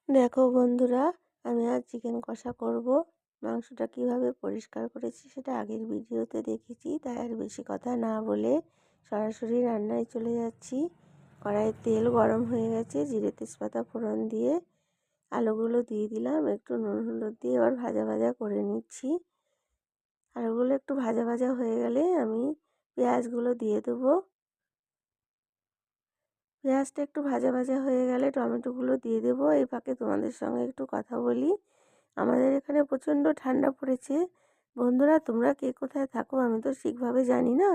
দেখো বন্ধুরা, আমি আজ চিকেন কষা করব। মাংসটা কিভাবে পরিষ্কার করেছি সেটা আগের ভিডিওতে দেখেছি, তাই আর বেশি কথা না বলে সরাসরি রান্নায় চলে যাচ্ছি। কড়াইয়ে তেল গরম হয়ে গেছে, জিরে তেজপাতা ফোড়ন দিয়ে আলুগুলো দিয়ে দিলাম, একটু নুন হলুদ দিয়ে এবার ভাজা ভাজা করে নিচ্ছি। আলুগুলো একটু ভাজা ভাজা হয়ে গেলে আমি পেঁয়াজগুলো দিয়ে দেবো। পেঁয়াজটা একটু ভাজা ভাজা হয়ে গেলে টমেটোগুলো দিয়ে দেবো। এই ফাঁকে তোমাদের সঙ্গে একটু কথা বলি। আমাদের এখানে প্রচণ্ড ঠান্ডা পড়েছে। বন্ধুরা, তোমরা কে কোথায় থাকো আমি তো ঠিকভাবে জানি না,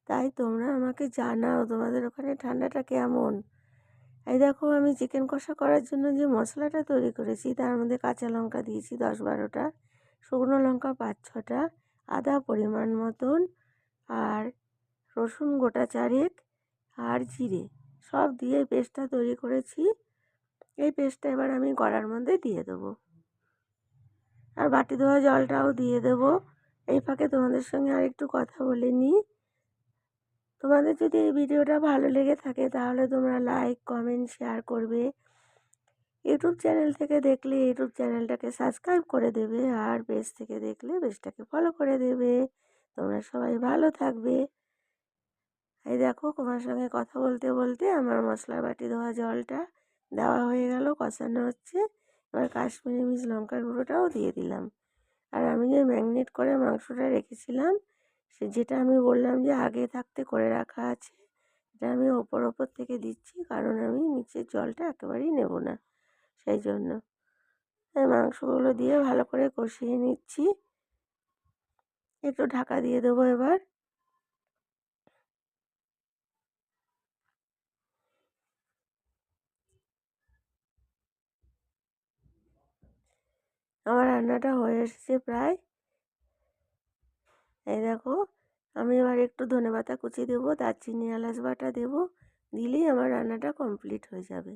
তাই তোমরা আমাকে জানাও তোমাদের ওখানে ঠান্ডাটা কেমন। এই দেখো, আমি চিকেন কষা করার জন্য যে মশলাটা তৈরি করেছি তার মধ্যে কাঁচা লঙ্কা দিয়েছি 10-12টা, শুকনো লঙ্কা 5-6টা, আদা পরিমাণ মতন, আর রসুন গোটা 4, আর জিরে সব দিয়ে পেস্টটা তৈরি করেছি। এই পেস্টটা এবার আমি কড়ার মধ্যে দিয়ে দেবো, আর বাটি ধোয়া জলটাও দিয়ে দেবো। এই ফাঁকে তোমাদের সঙ্গে আর একটু কথা বলে নিই। তোমাদের যদি এই ভিডিওটা ভালো লেগে থাকে তাহলে তোমরা লাইক কমেন্ট শেয়ার করবে। ইউটিউব চ্যানেল থেকে দেখলে ইউটিউব চ্যানেলটাকে সাবস্ক্রাইব করে দেবে, আর পেজ থেকে দেখলে পেজটাকে ফলো করে দেবে। তোমরা সবাই ভালো থাকবে। এই দেখো, তোমার সঙ্গে কথা বলতে বলতে আমার মশলার বাটি ধোয়া জলটা দেওয়া হয়ে গেল, কষানো হচ্ছে। এবার কাশ্মীরি মির্চ লঙ্কার গুঁড়োটাও দিয়ে দিলাম। আর আমি যে ম্যারিনেট করে মাংসটা রেখেছিলাম, যেটা আমি বললাম যে আগে থাকতে করে রাখা আছে, এটা আমি ওপর থেকে দিচ্ছি, কারণ আমি নিচের জলটা একেবারেই নেব না, সেই জন্য। এই মাংসগুলো দিয়ে ভালো করে কষিয়ে নিচ্ছি। একটু ঢাকা দিয়ে দেবো এবার। আমার রান্নাটা হয়ে এসেছে প্রায়। এই দেখো, আমি এবার একটু ধনেপাতা কুচি দেবো, দারচিনি এলাচ বাটা দেবো, দিলেই আমার রান্নাটা কমপ্লিট হয়ে যাবে।